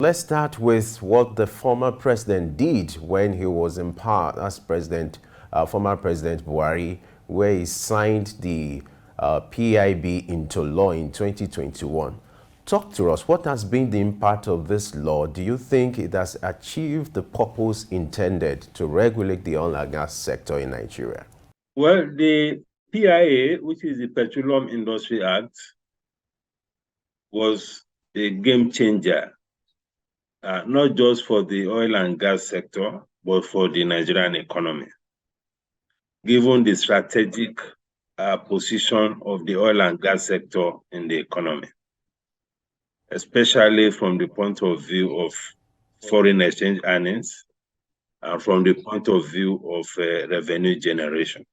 Let's start with what the former president did when he was in power as president, former President Buhari, where he signed the PIB into law in 2021. Talk to us. What has been the impact of this law? Do you think it has achieved the purpose intended to regulate the oil and gas sector in Nigeria? Well, the PIA, which is the Petroleum Industry Act, was a game changer, not just for the oil and gas sector, but for the Nigerian economy. Given the strategic position of the oil and gas sector in the economy, especially from the point of view of foreign exchange earnings and from the point of view of revenue generation.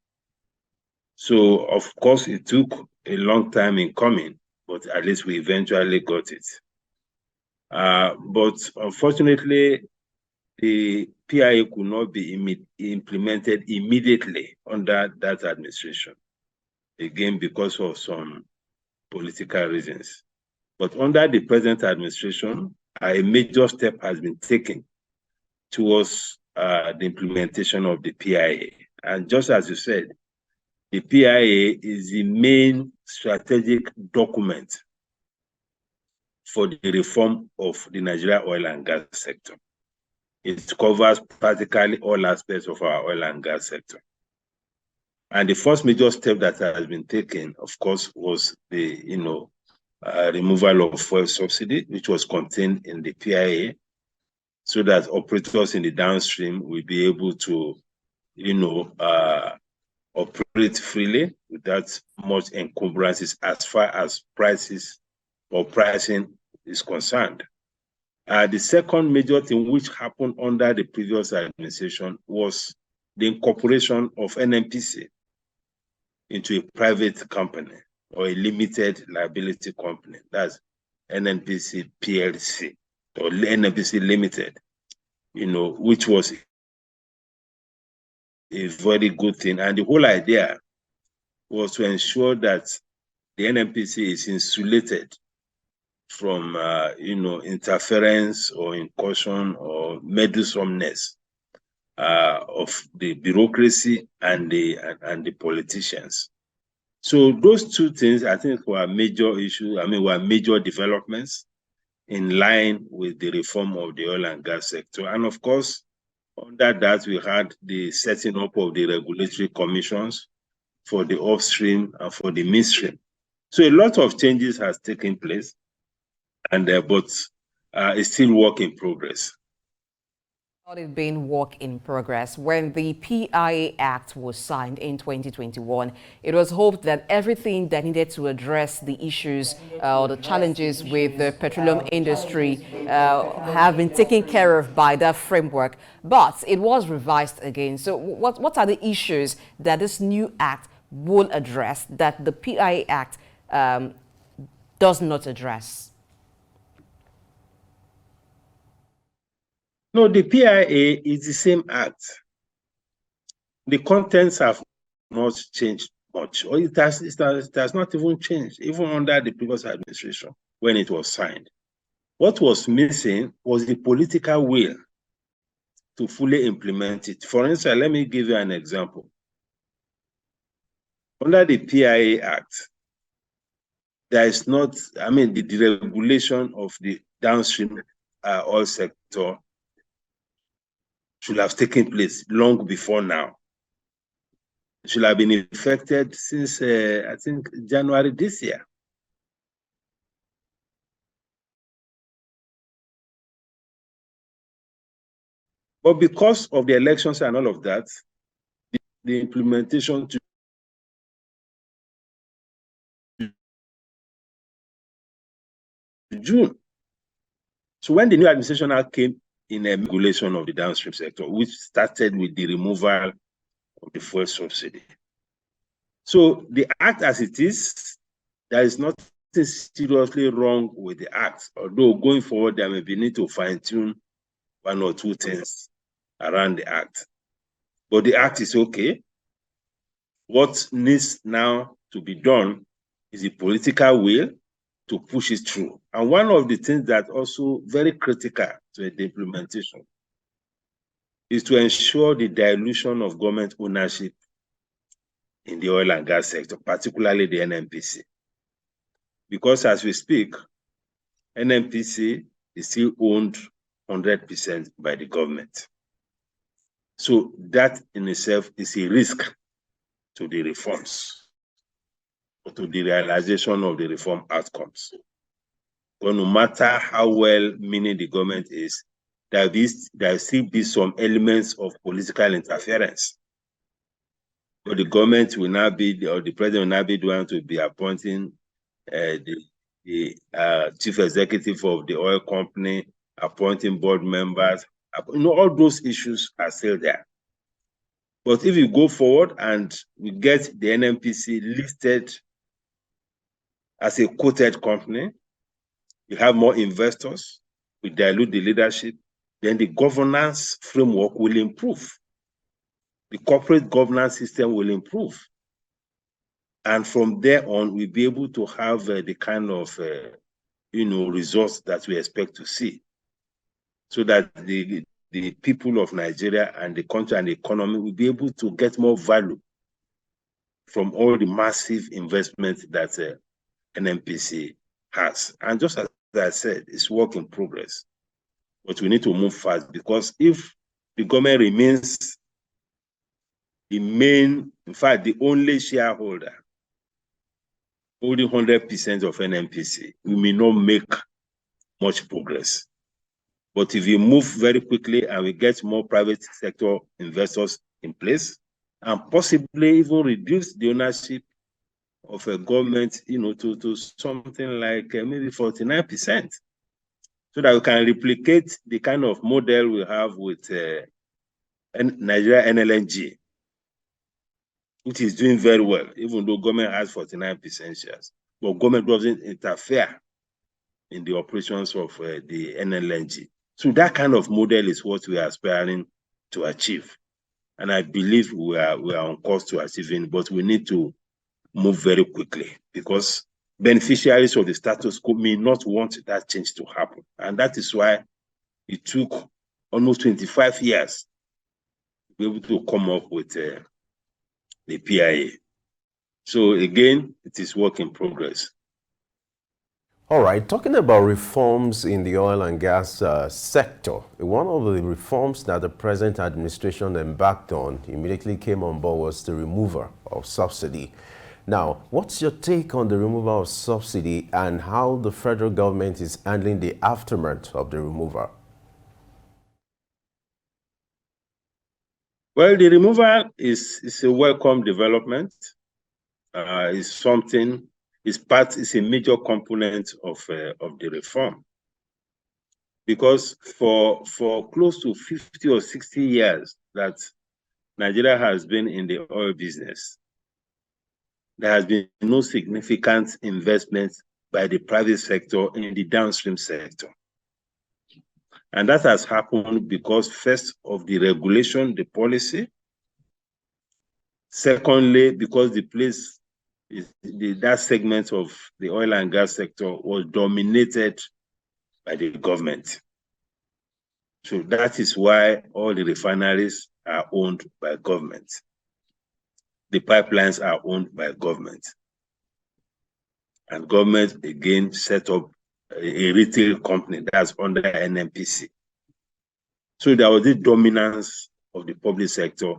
So, of course, it took a long time in coming, but at least we eventually got it. But unfortunately, the PIA could not be implemented immediately under that administration, again, because of some political reasons. But under the present administration, a major step has been taken towards the implementation of the PIA. And just as you said, the PIA is the main strategic document for the reform of the Nigeria oil and gas sector. It covers practically all aspects of our oil and gas sector. And the first major step that has been taken, of course, was the removal of fuel subsidy, which was contained in the PIA, so that operators in the downstream will be able to, operate freely without much encumbrances as far as prices or pricing is concerned. The second major thing which happened under the previous administration was the incorporation of NNPC into a private company or a limited liability company. That's NNPC PLC or NNPC Limited, which was a very good thing. And the whole idea was to ensure that the NNPC is insulated from, interference or incursion or meddlesomeness of the bureaucracy and the politicians. So those two things, I think, were major issues. Were major developments in line with the reform of the oil and gas sector. And of course, under that, we had the setting up of the regulatory commissions for the upstream and for the midstream. So a lot of changes has taken place, and but it's still work in progress. It being work in progress. When the PIA Act was signed in 2021, it was hoped that everything that needed to address the issues or the challenges with the petroleum industry have been taken care of by that framework. But it was revised again. So what are the issues that this new act will address that the PIA Act does not address? No, the PIA is the same act. The contents have not changed much, or it has not even changed, even under the previous administration when it was signed. What was missing was the political will to fully implement it. For instance, let me give you an example. Under the PIA Act, there is not, the deregulation of the downstream oil sector should have taken place long before now. It should have been effected since, I think, January this year. But because of the elections and all of that, the implementation to June. So when the new administration now came in a regulation of the downstream sector, which started with the removal of the fuel subsidy. So the act as it is, there is nothing seriously wrong with the act, although going forward, there may be need to fine-tune one or two things around the act. But the act is okay. What needs now to be done is the political will to push it through. And one of the things that also very critical to the implementation is to ensure the dilution of government ownership in the oil and gas sector, particularly the NNPC. Because as we speak, NNPC is still owned 100% by the government. So that in itself is a risk to the reforms, or to the realization of the reform outcomes. But no matter how well-meaning the government is, there will still be some elements of political interference. But the government will now be, or the president will now be the one to be appointing the chief executive of the oil company, appointing board members. All those issues are still there. But if you go forward and we get the NNPC listed as a quoted company, you have more investors, we dilute the leadership, then the governance framework will improve. The corporate governance system will improve. And from there on, we'll be able to have the kind of results that we expect to see, so that the people of Nigeria and the country and the economy will be able to get more value from all the massive investment that NNPC has. And just as I said, it's work in progress. But we need to move fast, because if the government remains the main, in fact, the only shareholder holding 100% of NNPC, we may not make much progress. But if we move very quickly and we get more private sector investors in place, and possibly even reduce the ownership of a government, to something like maybe 49%, so that we can replicate the kind of model we have with Nigeria NLNG, which is doing very well, even though government has 49% shares. But government doesn't interfere in the operations of the NLNG. So that kind of model is what we are aspiring to achieve. And I believe we are on course to achieving, but we need to move very quickly, because beneficiaries of the status quo may not want that change to happen. And that is why it took almost 25 years to be able to come up with the PIA. So again, it is work in progress. All right, talking about reforms in the oil and gas sector, one of the reforms that the present administration embarked on immediately came on board was the removal of subsidy. Now, what's your take on the removal of subsidy and how the federal government is handling the aftermath of the removal? Well, the removal is a welcome development. It's a major component of the reform, because for close to 50 or 60 years that Nigeria has been in the oil business, there has been no significant investment by the private sector in the downstream sector. And that has happened because, first, of the regulation, the policy. Secondly, because that segment of the oil and gas sector was dominated by the government. So that is why all the refineries are owned by government. The pipelines are owned by government. And government, again, set up a retail company that's under NNPC. So there was the dominance of the public sector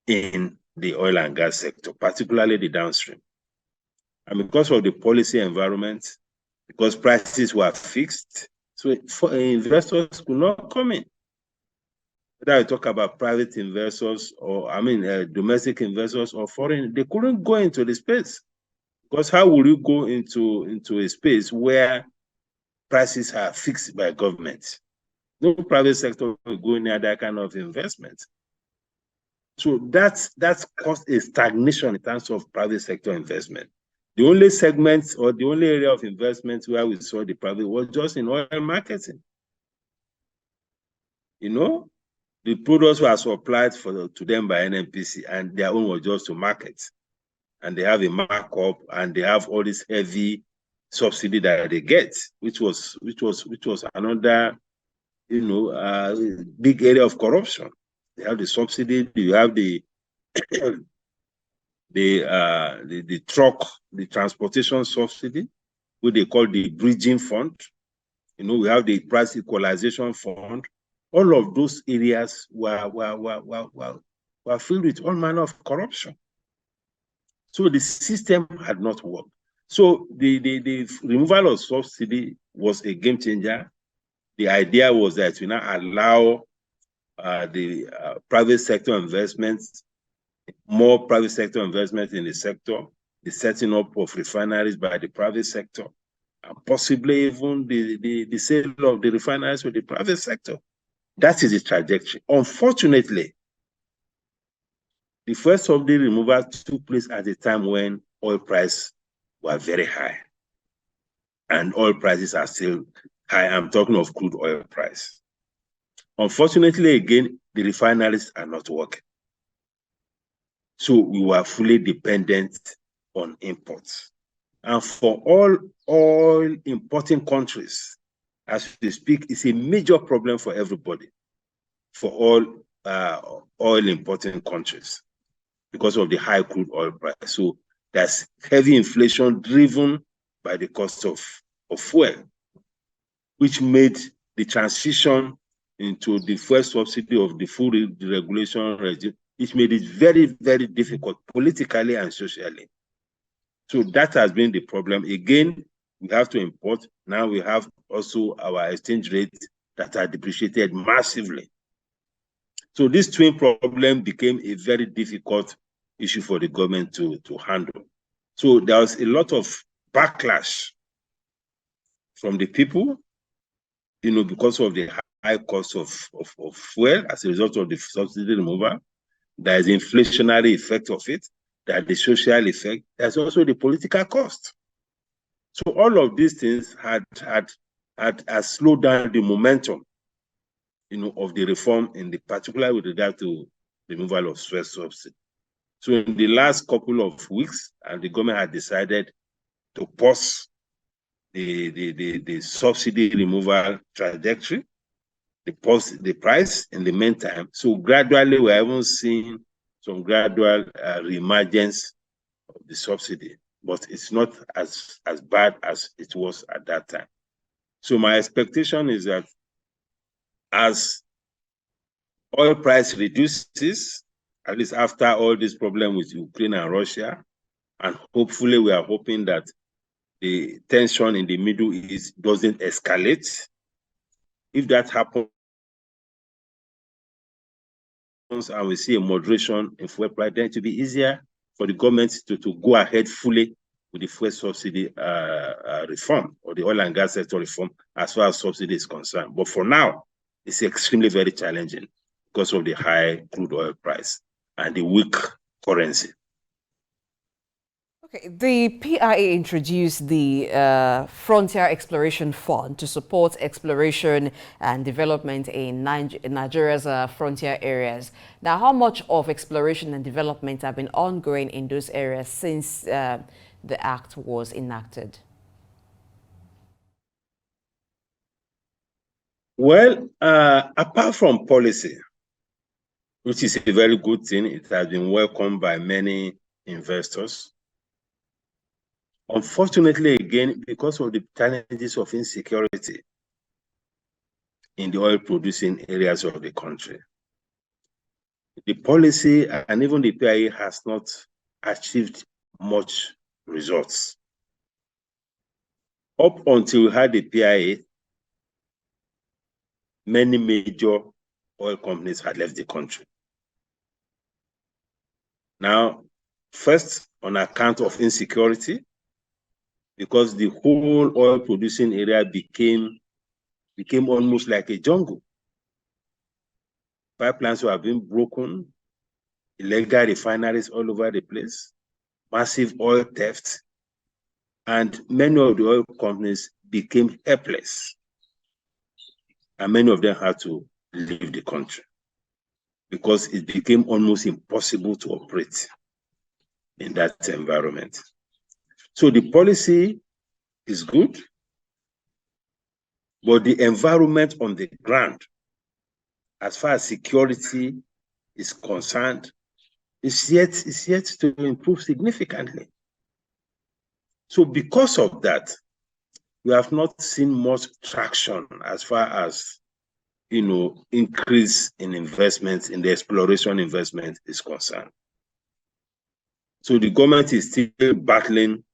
in the oil and gas sector, particularly the downstream. And because of the policy environment, because prices were fixed, so investors could not come in. Whether I talk about private investors or, domestic investors or foreign, they couldn't go into the space. Because how will you go into a space where prices are fixed by government? No private sector will go near that kind of investment. So that's caused a stagnation in terms of private sector investment. The only segment or the only area of investment where we saw the private was just in oil marketing. The products were supplied to them by NNPC, and their own was just to market. And they have a markup, and they have all these heavy subsidy that they get, which was another, big area of corruption. They have the subsidy, you have the the transportation subsidy, which they call the bridging fund. We have the price equalization fund. All of those areas were filled with all manner of corruption. So the system had not worked. So the removal of subsidy was a game changer. The idea was that we now allow the private sector investments, more private sector investment in the sector, the setting up of refineries by the private sector, and possibly even the sale of the refineries with the private sector. That is the trajectory. Unfortunately, the first subsidy removal took place at a time when oil prices were very high. And oil prices are still high. I'm talking of crude oil price. Unfortunately, again, the refineries are not working. So we were fully dependent on imports. And for all oil importing countries, as we speak, it's a major problem for everybody, for all oil importing countries, because of the high crude oil price. So there's heavy inflation driven by the cost of fuel, which made the transition into the first subsidy of the full deregulation regime, which made it very, very difficult politically and socially. So that has been the problem. Again, we have to import. Now we have also our exchange rates that are depreciated massively. So this twin problem became a very difficult issue for the government to handle. So there was a lot of backlash from the people, because of the high cost of fuel as a result of the subsidy removal. There is the inflationary effect of it, there's the social effect, there's also the political cost. So all of these things had slowed down the momentum, of the reform, in the particular with regard to the removal of fuel subsidy. So in the last couple of weeks, the government had decided to pause the subsidy removal trajectory, pause the price in the meantime. So gradually, we're even seeing some gradual reemergence of the subsidy, but it's not as bad as it was at that time. So my expectation is that as oil price reduces, at least after all this problem with Ukraine and Russia, and hopefully we are hoping that the tension in the Middle East doesn't escalate. If that happens, and we see a moderation in fuel price, then it will be easier for the government to go ahead fully with the fuel subsidy reform, or the oil and gas sector reform, as far as subsidy is concerned. But for now, it's extremely very challenging because of the high crude oil price and the weak currency. Okay, the PIA introduced the Frontier Exploration Fund to support exploration and development in Nigeria's frontier areas. Now, how much of exploration and development have been ongoing in those areas since the act was enacted? Well, apart from policy, which is a very good thing, it has been welcomed by many investors. Unfortunately, again, because of the challenges of insecurity in the oil-producing areas of the country, the policy and even the PIA has not achieved much results. Up until we had the PIA, many major oil companies had left the country. Now, first, on account of insecurity, because the whole oil-producing area became almost like a jungle. Pipelines were being broken, illegal refineries all over the place, massive oil theft, and many of the oil companies became helpless. And many of them had to leave the country because it became almost impossible to operate in that environment. So the policy is good, but the environment on the ground, as far as security is concerned, is yet to improve significantly. So because of that, we have not seen much traction as far as, increase in investment in the exploration investment is concerned. So the government is still battling,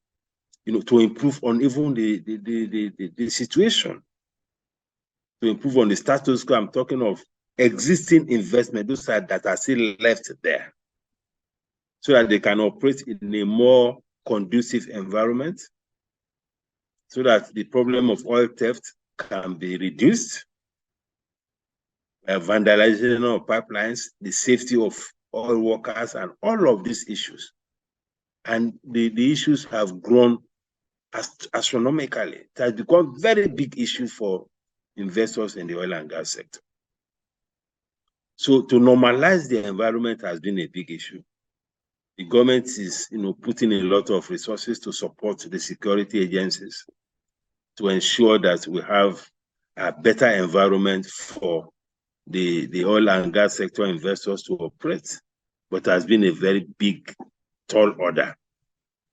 to improve on even the situation, to improve on the status quo. I'm talking of existing investment, those that are still left there, so that they can operate in a more conducive environment, so that the problem of oil theft can be reduced, vandalization of pipelines, the safety of oil workers, and all of these issues. And the issues have grown astronomically. It has become very big issue for investors in the oil and gas sector. So to normalize the environment has been a big issue. The government is, putting a lot of resources to support the security agencies to ensure that we have a better environment for the oil and gas sector investors to operate. But it has been a very big, tall order.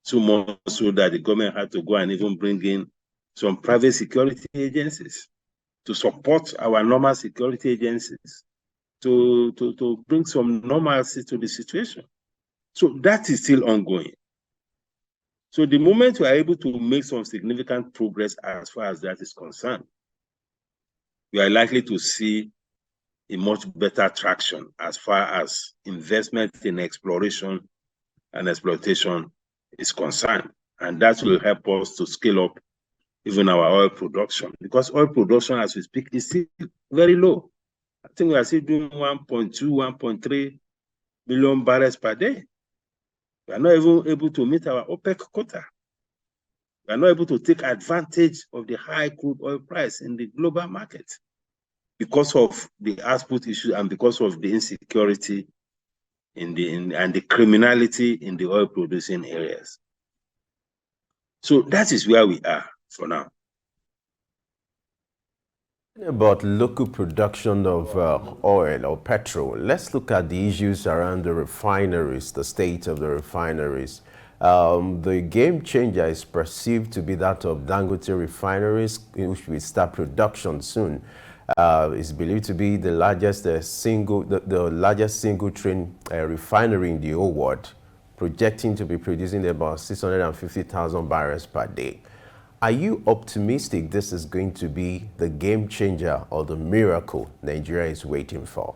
So much so that the government had to go and even bring in some private security agencies to support our normal security agencies, to bring some normalcy to the situation. So that is still ongoing. So the moment we are able to make some significant progress as far as that is concerned, we are likely to see a much better traction as far as investment in exploration and exploitation is concerned. And that will help us to scale up even our oil production, because oil production as we speak is still very low. I think we are still doing 1.2, 1.3 million barrels per day. We are not even able to meet our OPEC quota. We are not able to take advantage of the high crude oil price in the global market because of the output issue and because of the insecurity and the criminality in the oil producing areas. So that is where we are for now. About local production of oil or petrol, let's look at the issues around the refineries, the state of the refineries. The game changer is perceived to be that of Dangote refineries, which will start production soon. It's believed to be the largest largest single train refinery in the whole world, projecting to be producing about 650,000 barrels per day. Are you optimistic this is going to be the game changer or the miracle Nigeria is waiting for?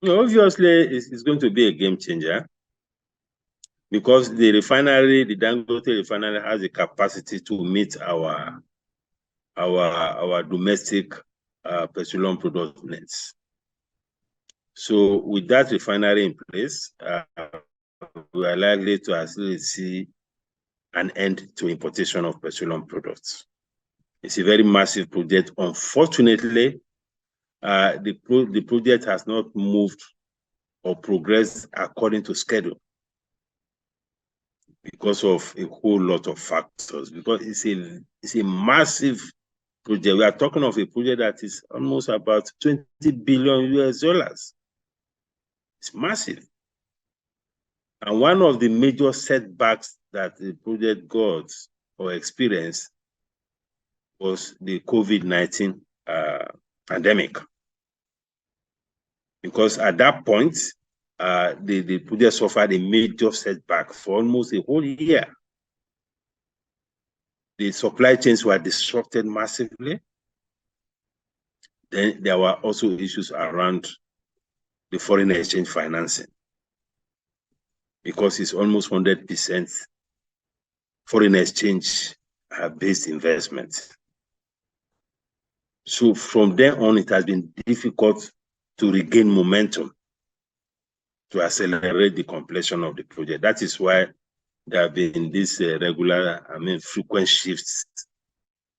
Obviously, it's going to be a game changer because the Dangote refinery has the capacity to meet our domestic petroleum product needs. So with that refinery in place, we are likely to actually see an end to importation of petroleum products. It's a very massive project. Unfortunately, the project has not moved or progressed according to schedule because of a whole lot of factors. Because it's a massive project. We are talking of a project that is almost about $20 billion US. It's massive. And one of the major setbacks that the project got or experienced was the COVID-19 pandemic. Because at that point, the project suffered a major setback for almost a whole year. The supply chains were disrupted massively. Then there were also issues around the foreign exchange financing, because it's almost 100% foreign exchange based investment. So from then on, it has been difficult to regain momentum to accelerate the completion of the project. That is why there have been these frequent shifts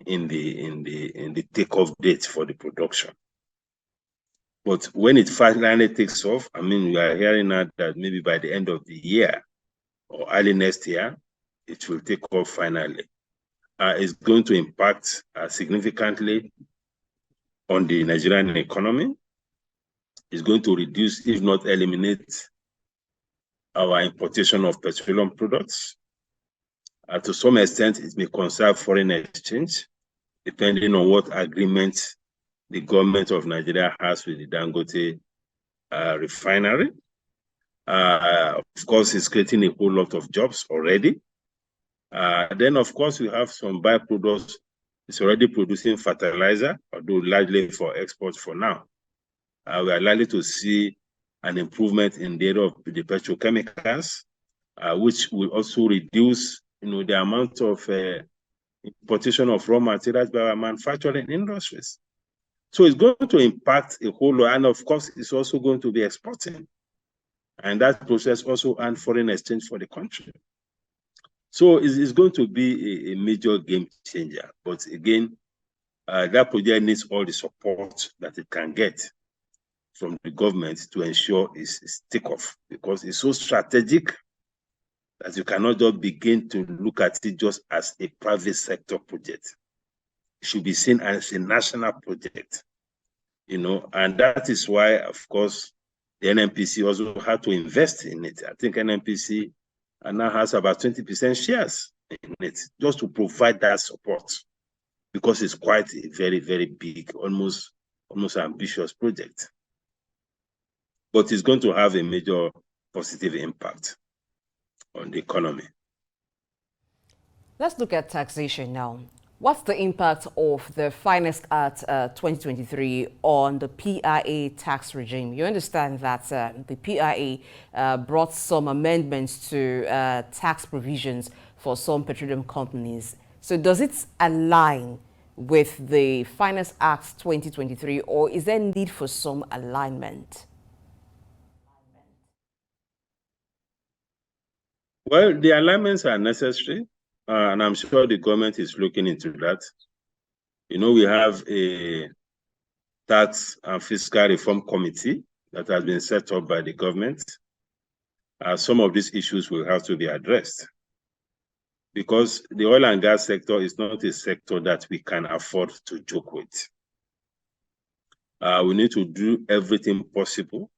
in the takeoff date for the production. But when it finally takes off, we are hearing now that maybe by the end of the year, or early next year, it will take off finally. It's going to impact significantly on the Nigerian economy. It's going to reduce, if not eliminate, our importation of petroleum products. To some extent, it may conserve foreign exchange, depending on what agreement the government of Nigeria has with the Dangote refinery. Of course, it's creating a whole lot of jobs already. Then, of course, we have some byproducts. It's already producing fertilizer, although largely for export for now. We are likely to see an improvement in the area of the petrochemicals, which will also reduce, the amount of importation of raw materials by our manufacturing industries. So it's going to impact a whole lot, and of course, it's also going to be exporting. And that process also earns foreign exchange for the country. So it's going to be a major game changer. But again, that project needs all the support that it can get from the government to ensure its takeoff, because it's so strategic that you cannot just begin to look at it just as a private sector project. It should be seen as a national project, and that is why, of course, the NNPC also had to invest in it. I think NNPC now has about 20% shares in it, just to provide that support, because it's quite a very, very big, almost ambitious project. But it's going to have a major positive impact on the economy. Let's look at taxation now. What's the impact of the Finance Act 2023 on the PIA tax regime? You understand that the PIA brought some amendments to tax provisions for some petroleum companies. So does it align with the Finance Act 2023, or is there need for some alignment? Well, the alignments are necessary, and I'm sure the government is looking into that. We have a tax and fiscal reform committee that has been set up by the government. Some of these issues will have to be addressed, because the oil and gas sector is not a sector that we can afford to joke with. We need to do everything possible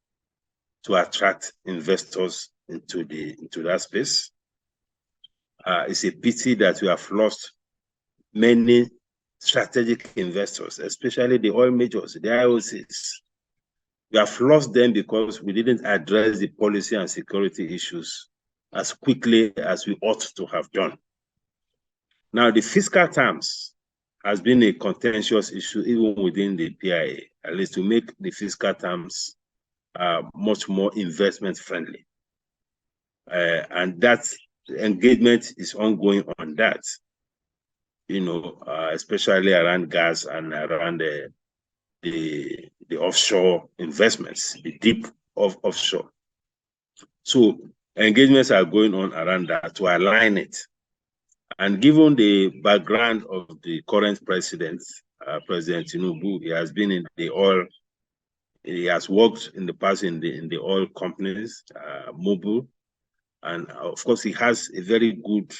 to attract investors into that space. It's a pity that we have lost many strategic investors, especially the oil majors, the IOCs. We have lost them because we didn't address the policy and security issues as quickly as we ought to have done. Now, the fiscal terms has been a contentious issue even within the PIA, at least to make the fiscal terms much more investment friendly. And that engagement is ongoing on that, especially around gas and around the offshore investments, the deep offshore. So engagements are going on around that to align it. And given the background of the current president, President Tinubu, he has been in the oil. He has worked in the past in the oil companies, Mobil, and of course he has a very good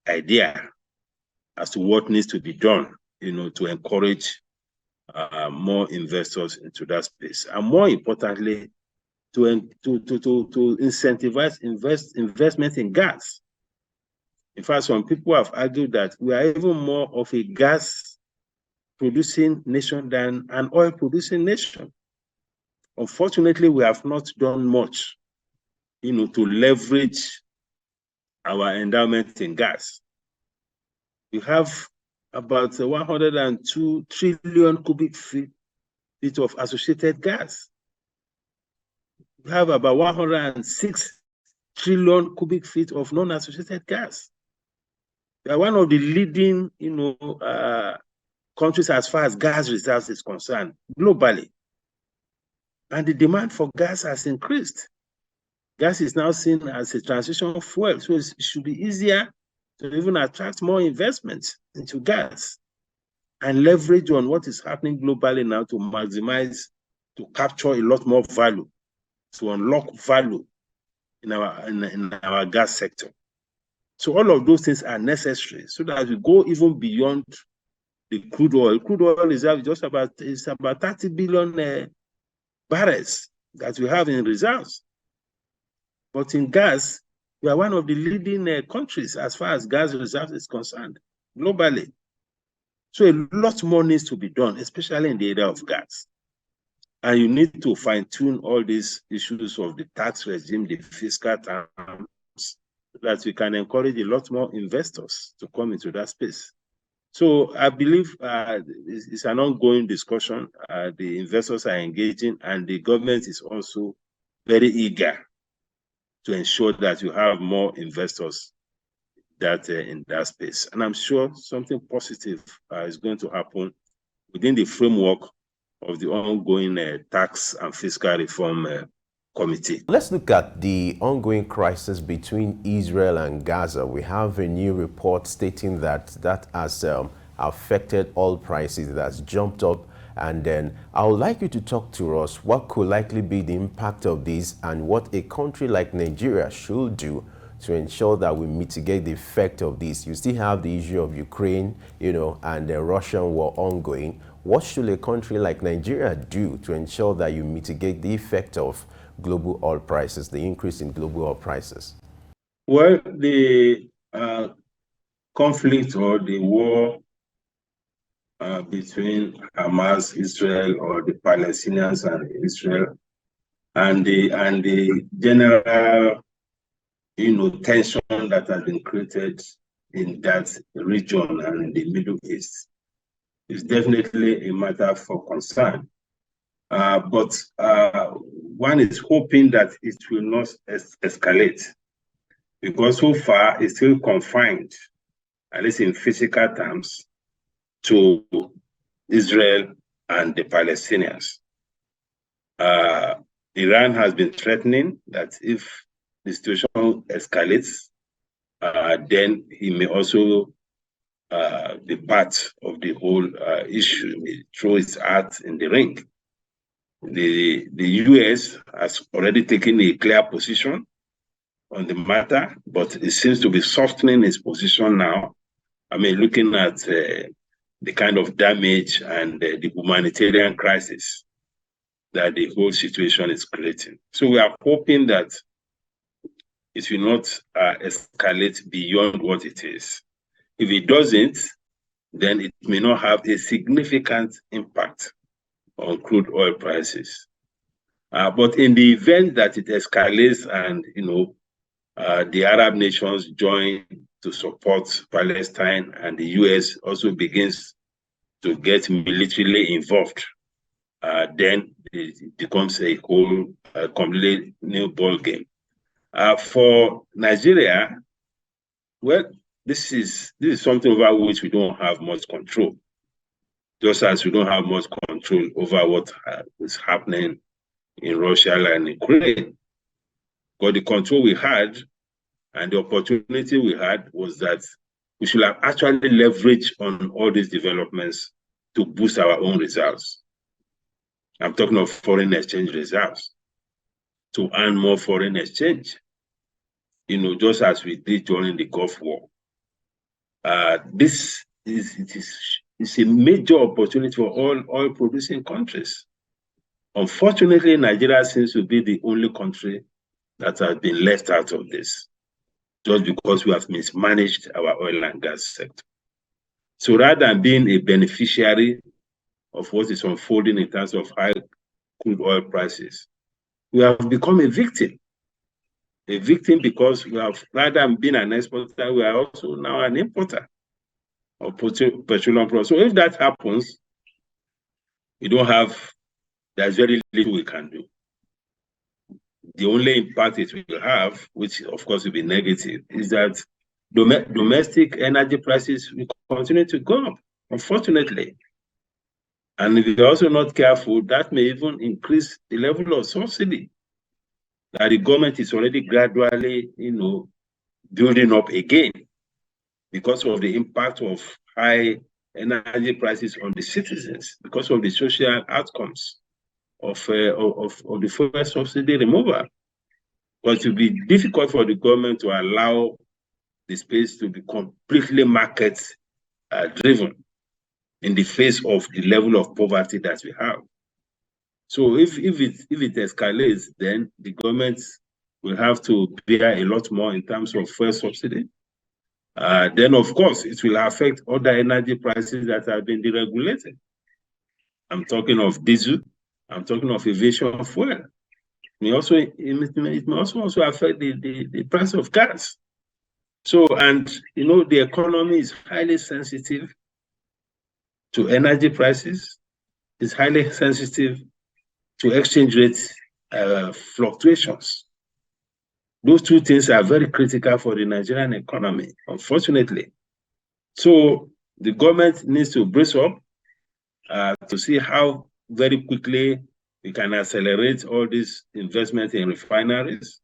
idea as to what needs to be done, to encourage more investors into that space, and more importantly, to incentivize investment in gas. In fact, some people have argued that we are even more of a gas-producing nation than an oil-producing nation. Unfortunately, we have not done much, to leverage our endowment in gas. We have about 102 trillion cubic feet of associated gas. We have about 106 trillion cubic feet of non-associated gas. We are one of the leading, countries as far as gas reserves is concerned globally. And the demand for gas has increased. Gas is now seen as a transition fuel, so it should be easier to even attract more investment into gas and leverage on what is happening globally now to maximize, to capture a lot more value, to unlock value in our gas sector. So all of those things are necessary so that we go even beyond the crude oil. Crude oil reserve is about 30 billion barrels that we have in reserves. But in gas, we are one of the leading countries as far as gas reserves is concerned globally. So a lot more needs to be done, especially in the area of gas. And you need to fine-tune all these issues of the tax regime, the fiscal terms, so that we can encourage a lot more investors to come into that space. So I believe it's an ongoing discussion. The investors are engaging, and the government is also very eager to ensure that you have more investors that in that space. And I'm sure something positive is going to happen within the framework of the ongoing tax and fiscal reform committee. Let's look at the ongoing crisis between Israel and Gaza. We have a new report stating that has affected oil prices, that's jumped up. And then I would like you to talk to us what could likely be the impact of this and what a country like Nigeria should do to ensure that we mitigate the effect of this. You still have the issue of Ukraine, and the Russian war ongoing. What should a country like Nigeria do to ensure that you mitigate the effect of global oil prices, the increase in global oil prices? Well, the conflict or the war between Hamas, Israel, or the Palestinians and Israel, and the general tension that has been created in that region and in the Middle East is definitely a matter for concern. But one is hoping that it will not escalate, because so far it's still confined, at least in physical terms, to Israel and the Palestinians. Iran has been threatening that if the situation escalates, then he may also be part of the whole issue. He may throw his hat in the ring. The US has already taken a clear position on the matter, but it seems to be softening its position now. I mean, looking at the kind of damage and the humanitarian crisis that the whole situation is creating. So we are hoping that it will not escalate beyond what it is. If it doesn't, then it may not have a significant impact on crude oil prices. But in the event that it escalates and the Arab nations join to support Palestine and the US also begins to get militarily involved, then it becomes a whole completely new ball game. For Nigeria, well, this is something over which we don't have much control, just as we don't have much control over what is happening in Russia and Ukraine. But the control we had and the opportunity we had was that we should have actually leveraged on all these developments to boost our own reserves. I'm talking of foreign exchange reserves, to earn more foreign exchange, just as we did during the Gulf War. This is a major opportunity for all oil-producing countries. Unfortunately, Nigeria seems to be the only country that has been left out of this, just because we have mismanaged our oil and gas sector. So rather than being a beneficiary of what is unfolding in terms of high crude oil prices, we have become a victim. A victim because we have, rather than being an exporter, we are also now an importer of petroleum products. So if that happens, there's very little we can do. The only impact it will have, which of course will be negative, is that domestic energy prices will continue to go up, unfortunately. And if you're also not careful, that may even increase the level of subsidy that the government is already gradually, building up again because of the impact of high energy prices on the citizens, because of the social outcomes of the fuel subsidy removal. But it will be difficult for the government to allow the space to be completely market driven in the face of the level of poverty that we have. So if it escalates, then the government will have to bear a lot more in terms of fuel subsidy. Then, of course, it will affect other energy prices that have been deregulated. I'm talking of diesel. I'm talking of aviation fuel. It may also affect the price of gas. So, and the economy is highly sensitive to energy prices. It's highly sensitive to exchange rate fluctuations. Those two things are very critical for the Nigerian economy, unfortunately. So the government needs to brace up to see how very quickly we can accelerate all this investment in refineries,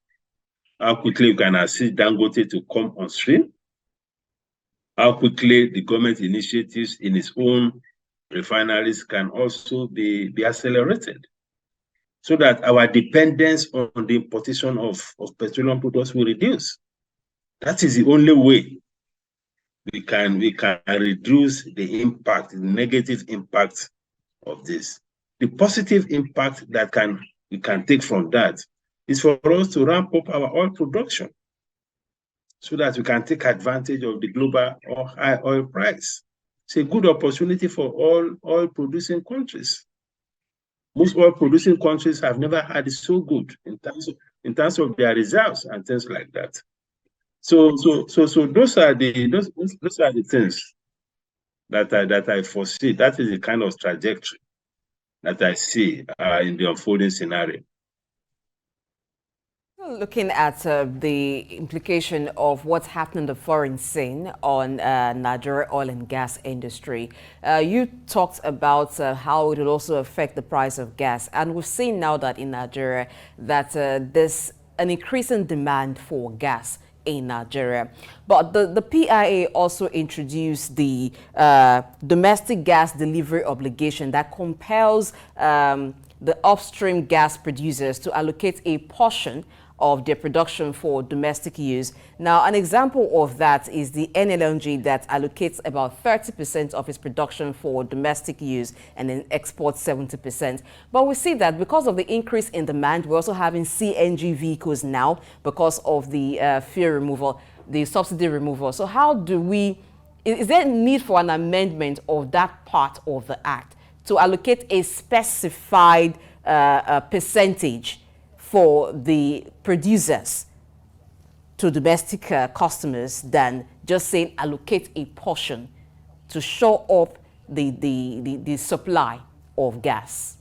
how quickly we can assist Dangote to come on stream, how quickly the government initiatives in its own refineries can also be accelerated, so that our dependence on the importation of petroleum products will reduce. That is the only way we can reduce the impact, the negative impact of this. The positive impact that we can take from that is for us to ramp up our oil production so that we can take advantage of the global or high oil price. It's a good opportunity for all oil-producing countries. Most oil-producing countries have never had it so good in terms of their reserves and things like that. So those are the things that I foresee. That is the kind of trajectory that I see in the unfolding scenario. Looking at the implication of what's happening in the foreign scene on Nigeria oil and gas industry, you talked about how it will also affect the price of gas. And we've seen now that in Nigeria that there's an increasing demand for gas in Nigeria. But the PIA also introduced the domestic gas delivery obligation that compels the upstream gas producers to allocate a portion of their production for domestic use. Now, an example of that is the NLNG that allocates about 30% of its production for domestic use and then exports 70%. But we see that because of the increase in demand, we're also having CNG vehicles now because of the fuel removal, the subsidy removal. So how do we, is there a need for an amendment of that part of the act to allocate a specified percentage for the producers to domestic customers than just saying allocate a portion to show up the supply of gas?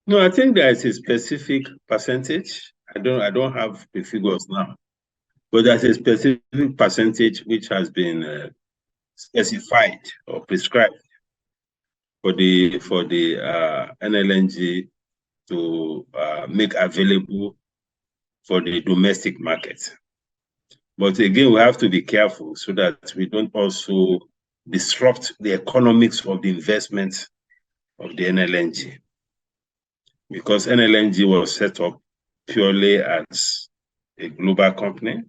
No, I think there is a specific percentage. I don't have the figures now, but there's a specific percentage which has been specified or prescribed for the NLNG to make available for the domestic market. But again, we have to be careful so that we don't also disrupt the economics of the investment of the NLNG. Because NLNG was set up purely as a global company.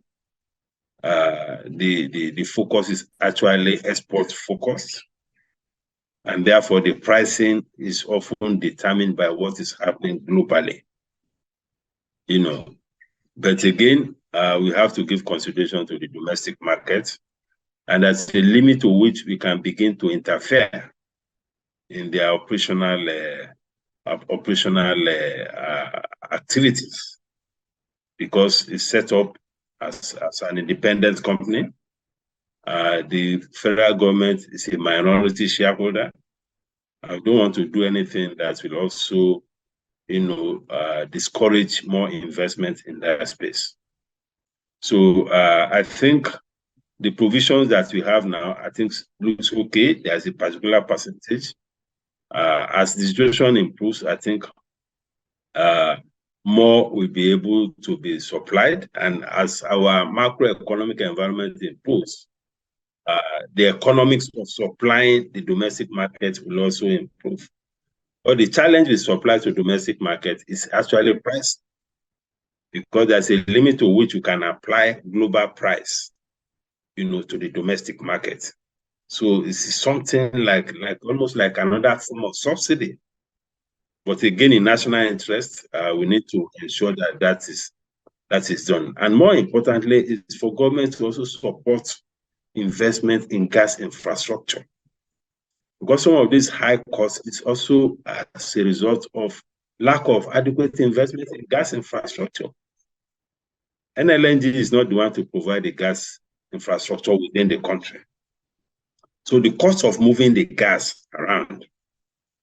The focus is actually export focused. And therefore, the pricing is often determined by what is happening globally. But again, we have to give consideration to the domestic market, and that's the limit to which we can begin to interfere in their operational activities, because it's set up as an independent company. The federal government is a minority shareholder. I don't want to do anything that will also, discourage more investment in that space. So I think the provisions that we have now, I think looks okay. There's a particular percentage. As the situation improves, I think more will be able to be supplied. And as our macroeconomic environment improves, the economics of supplying the domestic market will also improve. But the challenge with supply to domestic market is actually price, because there's a limit to which you can apply global price, to the domestic market. So it's something like almost like another form of subsidy. But again, in national interest, we need to ensure that is done. And more importantly, is for government to also support investment in gas infrastructure. Because some of these high costs is also as a result of lack of adequate investment in gas infrastructure. NLNG is not the one to provide the gas infrastructure within the country. So the cost of moving the gas around,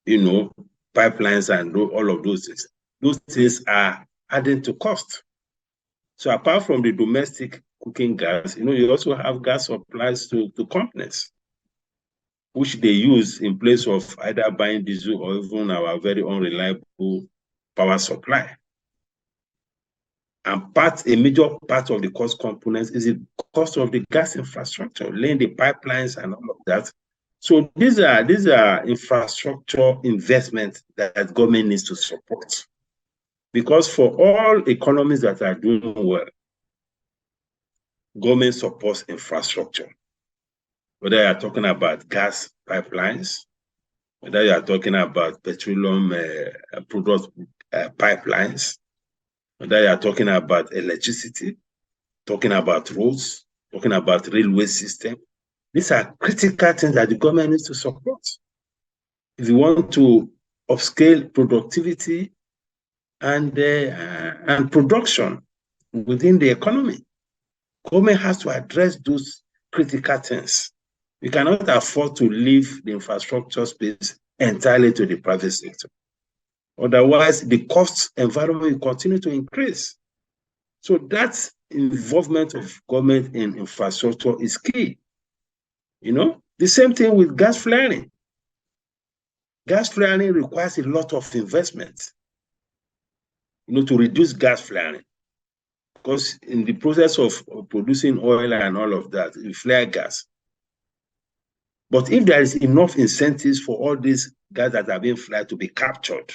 pipelines and all of those things are adding to cost. So apart from the domestic cooking gas, you also have gas supplies to companies, which they use in place of either buying diesel or even our very unreliable power supply. And a major part of the cost components is the cost of the gas infrastructure, laying the pipelines and all of that. So these are infrastructure investments that government needs to support. Because for all economies that are doing well, government supports infrastructure. Whether you are talking about gas pipelines, whether you are talking about petroleum product pipelines, whether you are talking about electricity, talking about roads, talking about railway system, these are critical things that the government needs to support. If you want to upscale productivity and production within the economy, government has to address those critical things. We cannot afford to leave the infrastructure space entirely to the private sector. Otherwise, the cost environment will continue to increase. So that involvement of government in infrastructure is key. The same thing with gas flaring. Gas flaring requires a lot of investment, to reduce gas flaring. Because in the process of producing oil and all of that, you flare gas. But if there is enough incentives for all these gas that are being flared to be captured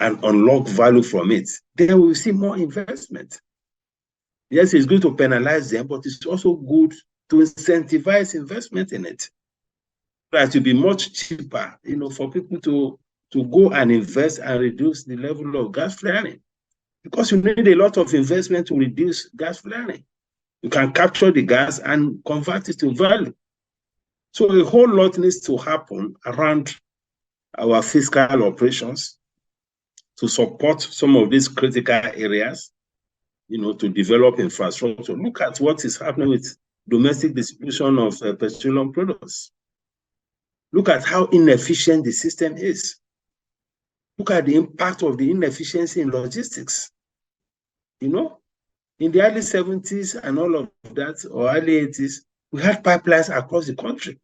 and unlock value from it, then we will see more investment. Yes, it's good to penalize them, but it's also good to incentivize investment in it. It will be much cheaper, for people to go and invest and reduce the level of gas flaring. Because you need a lot of investment to reduce gas flaring. You can capture the gas and convert it to value. So a whole lot needs to happen around our fiscal operations to support some of these critical areas, to develop infrastructure. Look at what is happening with domestic distribution of petroleum products. Look at how inefficient the system is. Look at the impact of the inefficiency in logistics. In the early 70s and all of that, or early 80s, we had pipelines across the country.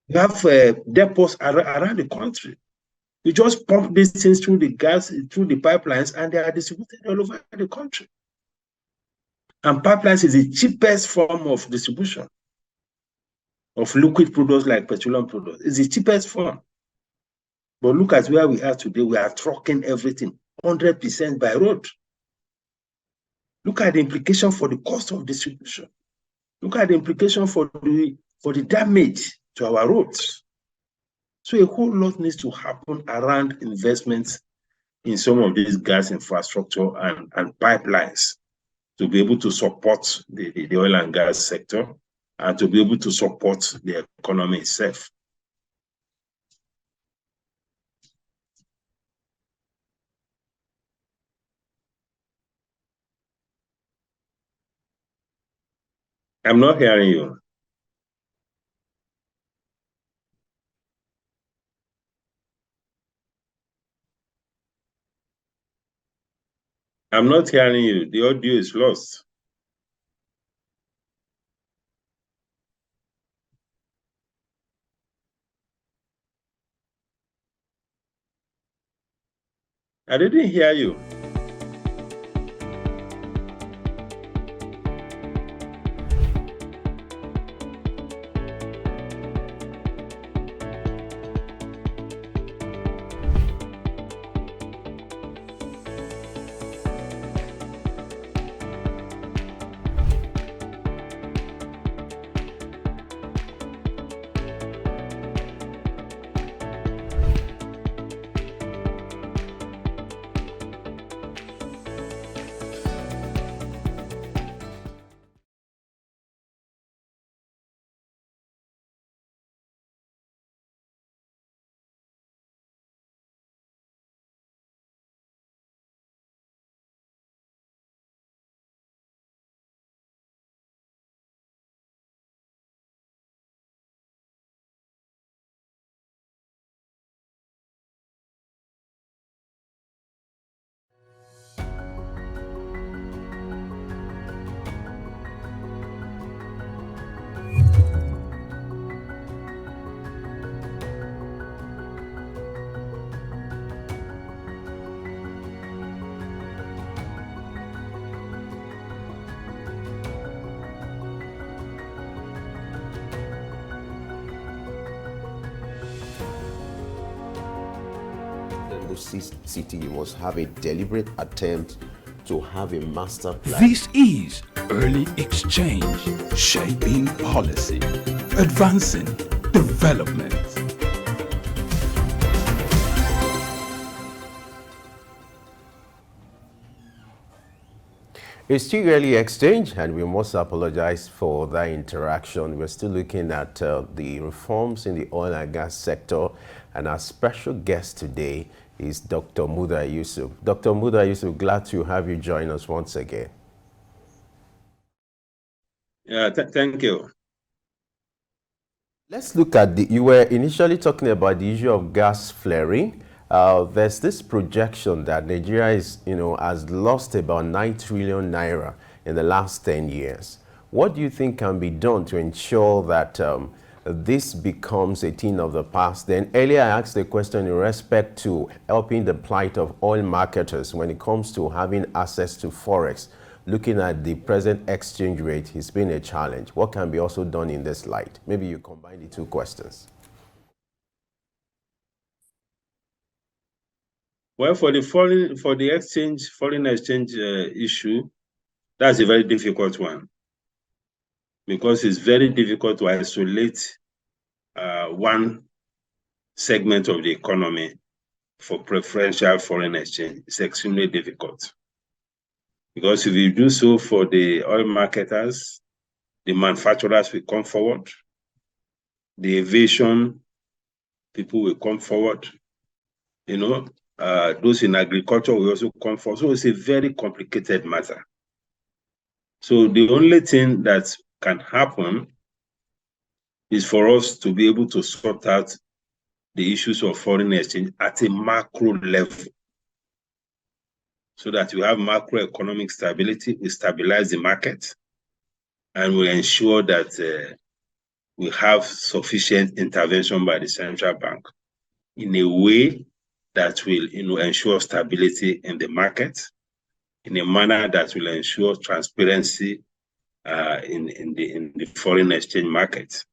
We have depots around the country. You just pump these things through the pipelines, and they are distributed all over the country. And pipelines is the cheapest form of distribution of liquid products like petroleum products. It's the cheapest form. But look at where we are today. We are trucking everything 100% by road. Look at the implication for the cost of distribution. Look at the implication for the damage to our roads. So a whole lot needs to happen around investments in some of these gas infrastructure and pipelines to be able to support the oil and gas sector and to be able to support the economy itself. I'm not hearing you. I'm not hearing you. The audio is lost. I didn't hear you. city, you must have a deliberate attempt to have a master plan. This is early exchange, shaping policy, advancing development. It's still early exchange, and we must apologize for that interaction. We're still looking at the reforms in the oil and gas sector, and our special guest today is Dr. Muda Yusuf. Dr. Muda Yusuf, glad to have you join us once again. Yeah, thank you. Let's look at you were initially talking about the issue of gas flaring. There's this projection that Nigeria has lost about 9 trillion naira in the last 10 years. What do you think can be done to ensure that this becomes a thing of the past? Then earlier I asked a question in respect to helping the plight of oil marketers when it comes to having access to forex. Looking at the present exchange rate, it's been a challenge. What can be also done in this light? Maybe you combine the two questions. Well, for the foreign exchange issue, that's a very difficult one, because it's very difficult to isolate one segment of the economy for preferential foreign exchange. It's extremely difficult, because if you do so for the oil marketers, the manufacturers will come forward, the aviation people will come forward, those in agriculture will also come forward. So it's a very complicated matter. So the only thing that can happen is for us to be able to sort out the issues of foreign exchange at a macro level, so that we have macroeconomic stability, we stabilize the market, and we ensure that we have sufficient intervention by the central bank in a way that will ensure stability in the market, in a manner that will ensure transparency in the foreign exchange market.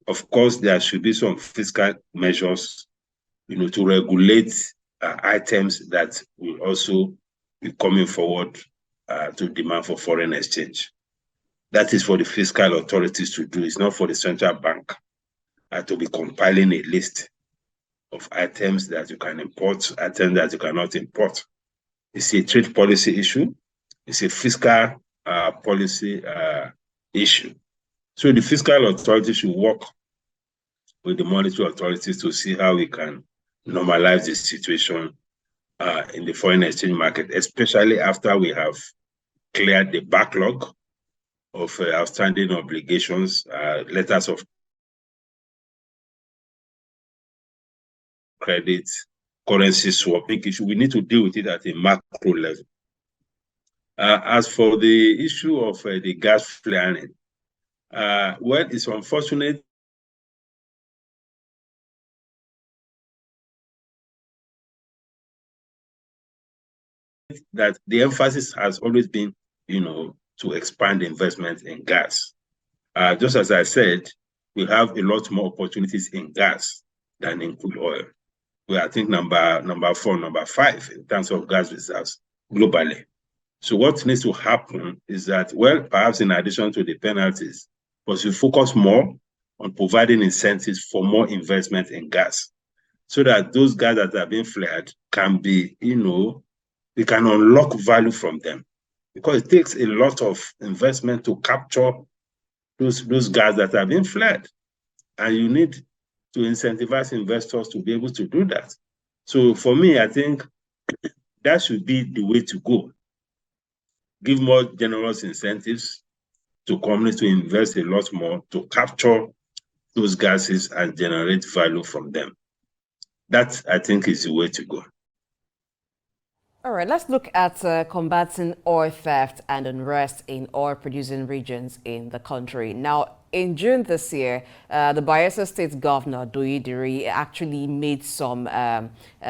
Of course, there should be some fiscal measures, to regulate items that will also be coming forward to demand for foreign exchange. That is for the fiscal authorities to do. It's not for the central bank to be compiling a list of items that you can import, items that you cannot import. It's a trade policy issue. It's a fiscal policy issue. So the fiscal authority should work with the monetary authorities to see how we can normalize the situation in the foreign exchange market, especially after we have cleared the backlog of outstanding obligations, letters of credit, currency swapping issue. We need to deal with it at a macro level. As for the issue of the gas flaring, well, it's unfortunate that the emphasis has always been, to expand investment in gas. Just as I said, we have a lot more opportunities in gas than in crude oil. We are, I think, number 4, number 5 in terms of gas reserves globally. So what needs to happen is that, well, perhaps in addition to the penalties, but we focus more on providing incentives for more investment in gas, so that those gas that are being flared can be, we can unlock value from them, because it takes a lot of investment to capture those gas that are being flared, and you need to incentivize investors to be able to do that. So for me, I think that should be the way to go. Give more generous incentives to companies to invest a lot more to capture those gases and generate value from them. That, I think, is the way to go. All right, let's look at combating oil theft and unrest in oil-producing regions in the country. Now, in June this year, the Bayelsa State Governor, Doyidiri, actually made some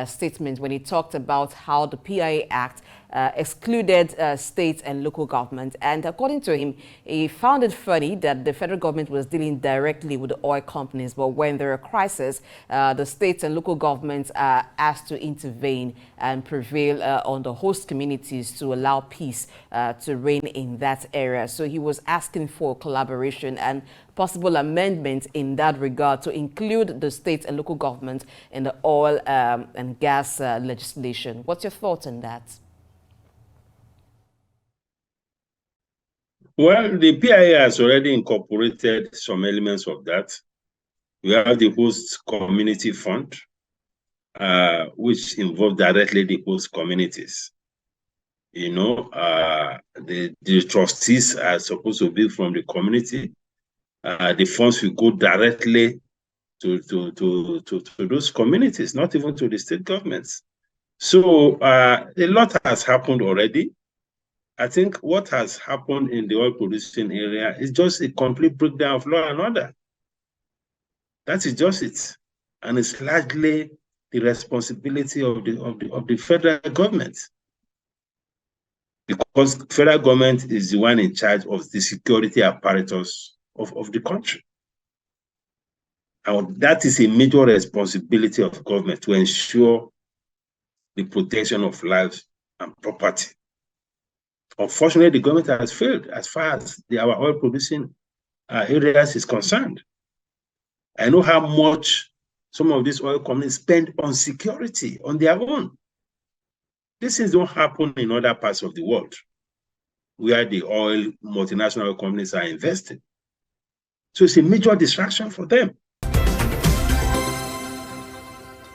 statements when he talked about how the PIA Act excluded states and local governments. And according to him, he found it funny that the federal government was dealing directly with the oil companies, but when there are crises, the states and local governments are asked to intervene and prevail on the host communities to allow peace to reign in that area. So he was asking for collaboration and possible amendments in that regard to include the states and local governments in the oil and gas legislation. What's your thoughts on that? Well, the PIA has already incorporated some elements of that. We have the host community fund, which involves directly the host communities. You know, the trustees are supposed to be from the community. The funds will go directly to those communities, not even to the state governments. So a lot has happened already. I think what has happened in the oil producing area is just a complete breakdown of law and order. That is just it. And it's largely the responsibility of the federal government. Because the federal government is the one in charge of the security apparatus of the country. And that is a major responsibility of government to ensure the protection of lives and property. Unfortunately, the government has failed as far as our oil producing areas is concerned. I know how much some of these oil companies spend on security on their own. These things don't happen in other parts of the world where the multinational oil companies are investing. So it's a major distraction for them.